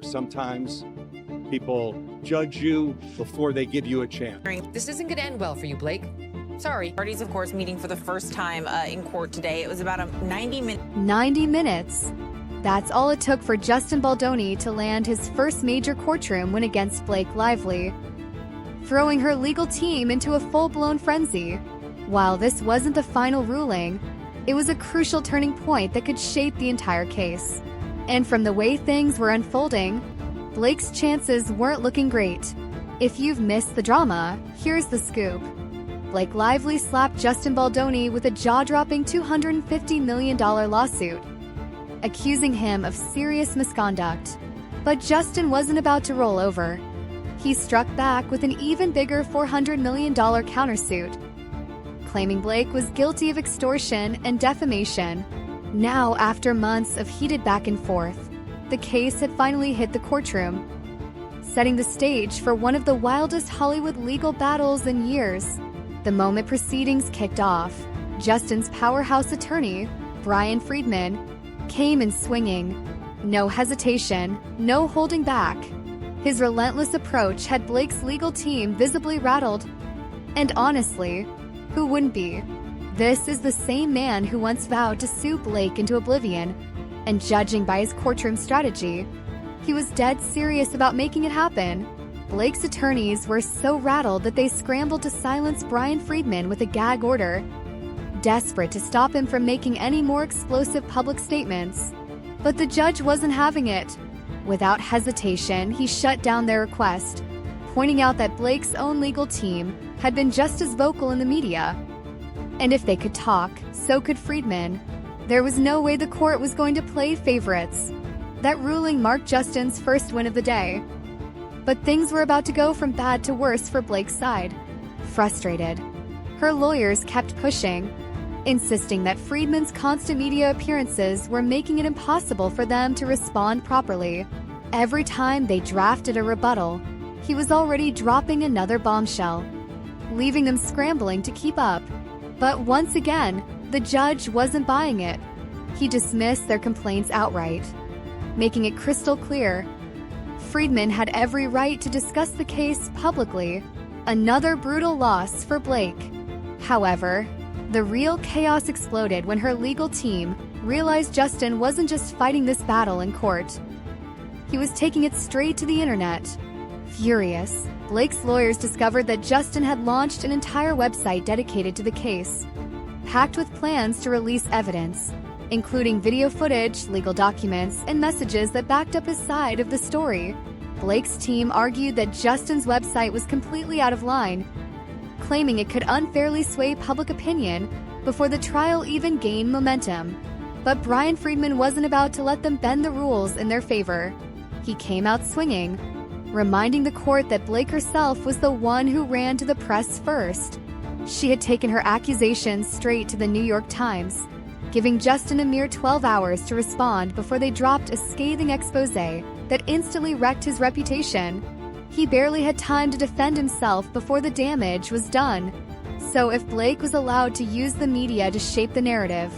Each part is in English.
Sometimes people judge you before they give you a chance. This isn't going to end well for you, Blake. Sorry. Parties, of course, meeting for the first time in court today. It was about a 90-minute. 90 minutes. That's all it took for Justin Baldoni to land his first major courtroom win against Blake Lively, throwing her legal team into a full-blown frenzy. While this wasn't the final ruling, it was a crucial turning point that could shape the entire case. And from the way things were unfolding, Blake's chances weren't looking great. If you've missed the drama, here's the scoop. Blake Lively slapped Justin Baldoni with a jaw-dropping $250 million lawsuit, accusing him of serious misconduct. But Justin wasn't about to roll over. He struck back with an even bigger $400 million countersuit, claiming Blake was guilty of extortion and defamation. Now, after months of heated back and forth, the case had finally hit the courtroom, setting the stage for one of the wildest Hollywood legal battles in years. The moment proceedings kicked off, Justin's powerhouse attorney, Brian Friedman, came in swinging. No hesitation, no holding back. His relentless approach had Blake's legal team visibly rattled. And honestly, who wouldn't be? This is the same man who once vowed to sue Blake into oblivion, and judging by his courtroom strategy, he was dead serious about making it happen. Blake's attorneys were so rattled that they scrambled to silence Brian Friedman with a gag order, desperate to stop him from making any more explosive public statements. But the judge wasn't having it. Without hesitation, he shut down their request, pointing out that Blake's own legal team had been just as vocal in the media. And if they could talk, so could Friedman. There was no way the court was going to play favorites. That ruling marked Justin's first win of the day. But things were about to go from bad to worse for Blake's side. Frustrated, her lawyers kept pushing, insisting that Friedman's constant media appearances were making it impossible for them to respond properly. Every time they drafted a rebuttal, he was already dropping another bombshell, leaving them scrambling to keep up. But once again, the judge wasn't buying it. He dismissed their complaints outright, making it crystal clear Friedman had every right to discuss the case publicly. Another brutal loss for Blake. However, the real chaos exploded when her legal team realized Justin wasn't just fighting this battle in court. He was taking it straight to the internet. Furious, Blake's lawyers discovered that Justin had launched an entire website dedicated to the case, packed with plans to release evidence, including video footage, legal documents, and messages that backed up his side of the story. Blake's team argued that Justin's website was completely out of line, claiming it could unfairly sway public opinion before the trial even gained momentum. But Brian Friedman wasn't about to let them bend the rules in their favor. He came out swinging, reminding the court that Blake herself was the one who ran to the press first. She had taken her accusations straight to the New York Times, giving Justin a mere 12 hours to respond before they dropped a scathing expose that instantly wrecked his reputation. He barely had time to defend himself before the damage was done. So if Blake was allowed to use the media to shape the narrative,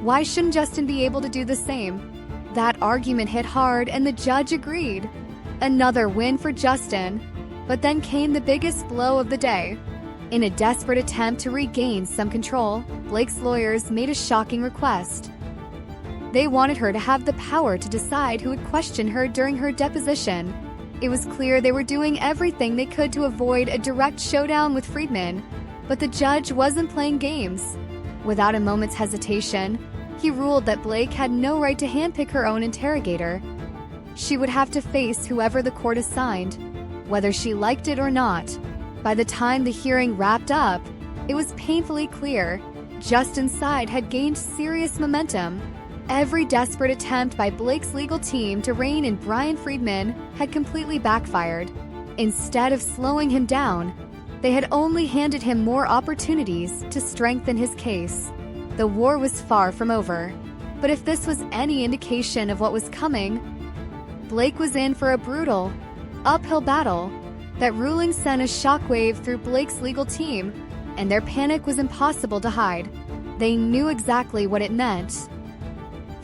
why shouldn't Justin be able to do the same? That argument hit hard and the judge agreed. Another win for Justin. But then came the biggest blow of the day. In a desperate attempt to regain some control, Blake's lawyers made a shocking request. They wanted her to have the power to decide who would question her during her deposition. It was clear they were doing everything they could to avoid a direct showdown with Friedman, but the judge wasn't playing games. Without a moment's hesitation, he ruled that Blake had no right to handpick her own interrogator. She would have to face whoever the court assigned, whether she liked it or not. By the time the hearing wrapped up, it was painfully clear Justin's side had gained serious momentum. Every desperate attempt by Blake's legal team to rein in Brian Friedman had completely backfired. Instead of slowing him down, they had only handed him more opportunities to strengthen his case. The war was far from over, but if this was any indication of what was coming, Blake was in for a brutal, uphill battle. That ruling sent a shockwave through Blake's legal team, and their panic was impossible to hide. They knew exactly what it meant.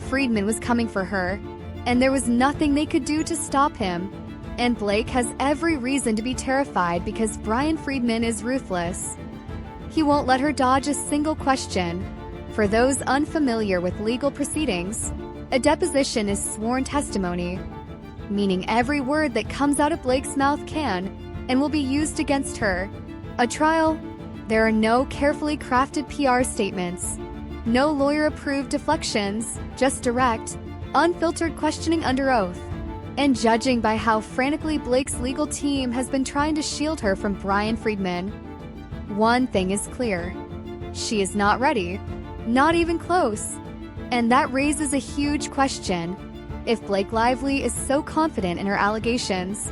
Friedman was coming for her, and there was nothing they could do to stop him. And Blake has every reason to be terrified because Brian Friedman is ruthless. He won't let her dodge a single question. For those unfamiliar with legal proceedings, a deposition is sworn testimony, meaning every word that comes out of Blake's mouth can and will be used against her. A trial, there are no carefully crafted PR statements, no lawyer-approved deflections, just direct, unfiltered questioning under oath. And judging by how frantically Blake's legal team has been trying to shield her from Brian Friedman, one thing is clear. She is not ready, not even close. And that raises a huge question. If Blake Lively is so confident in her allegations,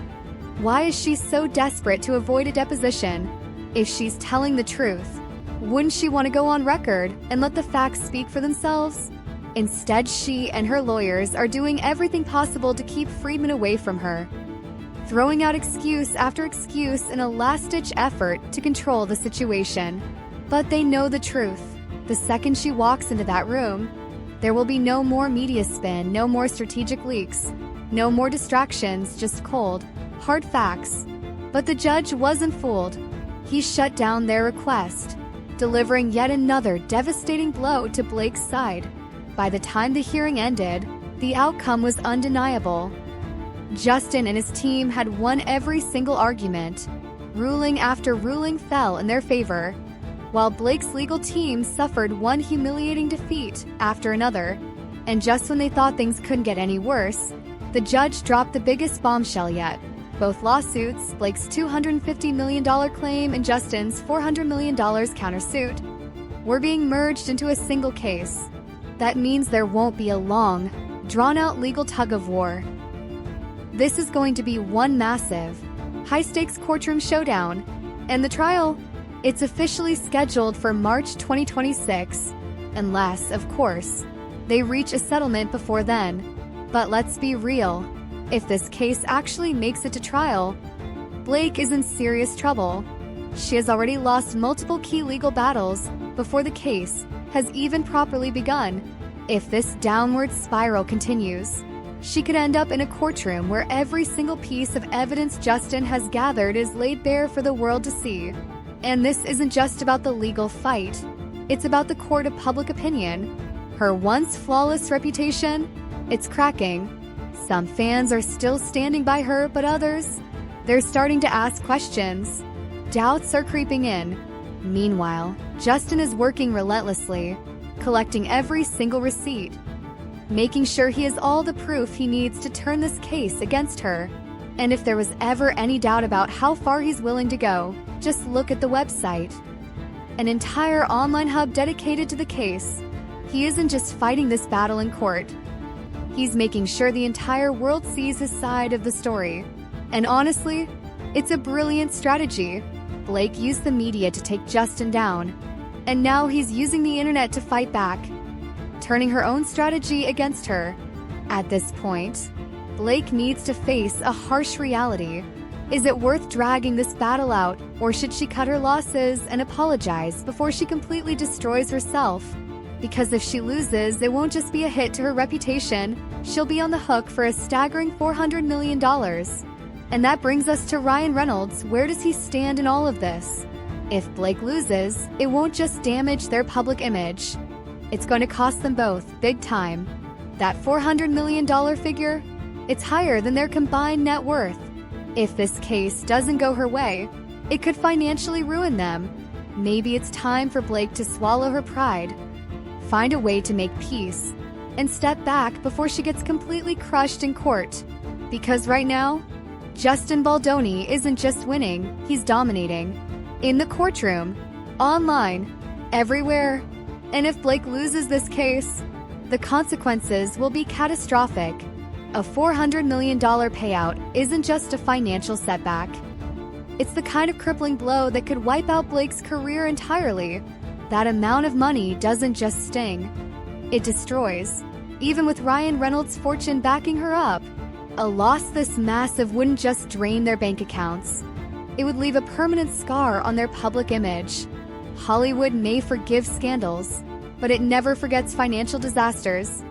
why is she so desperate to avoid a deposition? If she's telling the truth, wouldn't she want to go on record and let the facts speak for themselves? Instead, she and her lawyers are doing everything possible to keep Friedman away from her, throwing out excuse after excuse in a last-ditch effort to control the situation. But they know the truth. The second she walks into that room, there will be no more media spin, no more strategic leaks, no more distractions, just cold, hard facts. But the judge wasn't fooled. He shut down their request, delivering yet another devastating blow to Blake's side. By the time the hearing ended, the outcome was undeniable. Justin and his team had won every single argument. Ruling after ruling fell in their favor, while Blake's legal team suffered one humiliating defeat after another. And just when they thought things couldn't get any worse, the judge dropped the biggest bombshell yet. Both lawsuits, Blake's $250 million claim and Justin's $400 million countersuit, were being merged into a single case. That means there won't be a long, drawn-out legal tug-of-war. This is going to be one massive, high-stakes courtroom showdown, and the trial, it's officially scheduled for March 2026, unless, of course, they reach a settlement before then. But let's be real, if this case actually makes it to trial, Blake is in serious trouble. She has already lost multiple key legal battles before the case has even properly begun. If this downward spiral continues, she could end up in a courtroom where every single piece of evidence Justin has gathered is laid bare for the world to see. And this isn't just about the legal fight. It's about the court of public opinion. Her once flawless reputation, it's cracking. Some fans are still standing by her, but others, they're starting to ask questions. Doubts are creeping in. Meanwhile, Justin is working relentlessly, collecting every single receipt, making sure he has all the proof he needs to turn this case against her. And if there was ever any doubt about how far he's willing to go, just look at the website. An entire online hub dedicated to the case. He isn't just fighting this battle in court. He's making sure the entire world sees his side of the story. And honestly, it's a brilliant strategy. Blake used the media to take Justin down, and now he's using the internet to fight back, turning her own strategy against her. At this point, Blake needs to face a harsh reality. Is it worth dragging this battle out, or should she cut her losses and apologize before she completely destroys herself? Because if she loses, it won't just be a hit to her reputation, she'll be on the hook for a staggering $400 million. And that brings us to Ryan Reynolds. Where does he stand in all of this? If Blake loses, it won't just damage their public image. It's going to cost them both, big time. That $400 million figure, it's higher than their combined net worth. If this case doesn't go her way, it could financially ruin them. Maybe it's time for Blake to swallow her pride, find a way to make peace, and step back before she gets completely crushed in court. Because right now, Justin Baldoni isn't just winning, he's dominating. In the courtroom, online, everywhere. And if Blake loses this case, the consequences will be catastrophic. A $400 million payout isn't just a financial setback. It's the kind of crippling blow that could wipe out Blake's career entirely. That amount of money doesn't just sting, it destroys. Even with Ryan Reynolds' fortune backing her up, a loss this massive wouldn't just drain their bank accounts. It would leave a permanent scar on their public image. Hollywood may forgive scandals, but it never forgets financial disasters.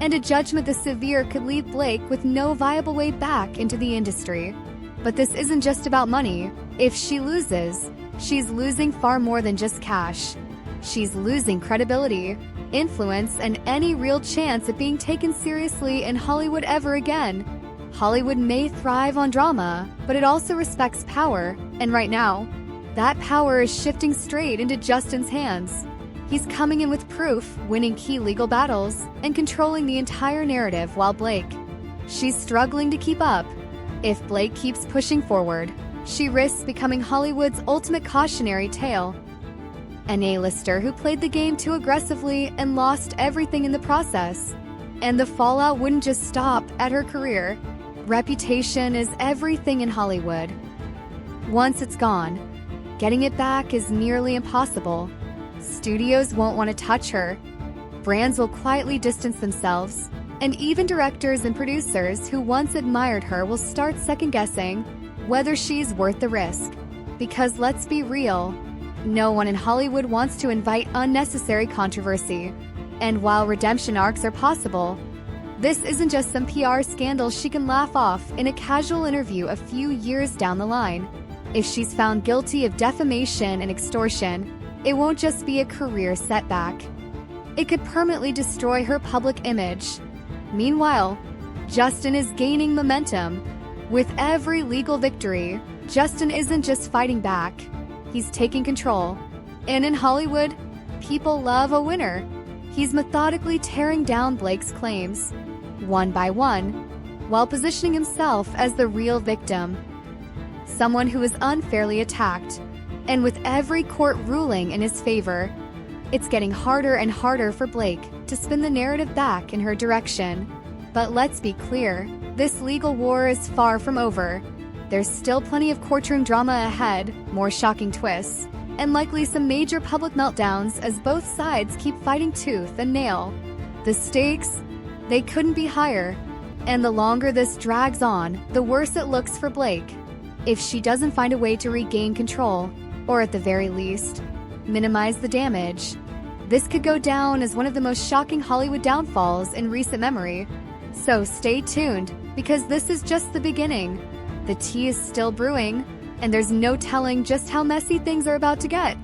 and a judgment this severe could leave Blake with no viable way back into the industry. But this isn't just about money. If she loses, she's losing far more than just cash. She's losing credibility, influence, and any real chance of being taken seriously in Hollywood ever again. Hollywood may thrive on drama, but it also respects power, and right now, that power is shifting straight into Justin's hands. He's coming in with proof, winning key legal battles, and controlling the entire narrative while she's struggling to keep up. If Blake keeps pushing forward, she risks becoming Hollywood's ultimate cautionary tale. An A-lister who played the game too aggressively and lost everything in the process. And the fallout wouldn't just stop at her career. Reputation is everything in Hollywood. Once it's gone, getting it back is nearly impossible. Studios won't want to touch her. Brands will quietly distance themselves. And even directors and producers who once admired her will start second-guessing whether she's worth the risk. Because let's be real, no one in Hollywood wants to invite unnecessary controversy. And while redemption arcs are possible, this isn't just some PR scandal she can laugh off in a casual interview a few years down the line. If she's found guilty of defamation and extortion, it won't just be a career setback. It could permanently destroy her public image. Meanwhile, Justin is gaining momentum. With every legal victory, Justin isn't just fighting back, he's taking control. And in Hollywood, people love a winner. He's methodically tearing down Blake's claims, one by one, while positioning himself as the real victim. Someone who is unfairly attacked. And with every court ruling in his favor, it's getting harder and harder for Blake to spin the narrative back in her direction. But let's be clear, this legal war is far from over. There's still plenty of courtroom drama ahead, more shocking twists, and likely some major public meltdowns as both sides keep fighting tooth and nail. The stakes, they couldn't be higher. And the longer this drags on, the worse it looks for Blake. If she doesn't find a way to regain control, or at the very least, minimize the damage, this could go down as one of the most shocking Hollywood downfalls in recent memory. So stay tuned, because this is just the beginning. The tea is still brewing, and there's no telling just how messy things are about to get.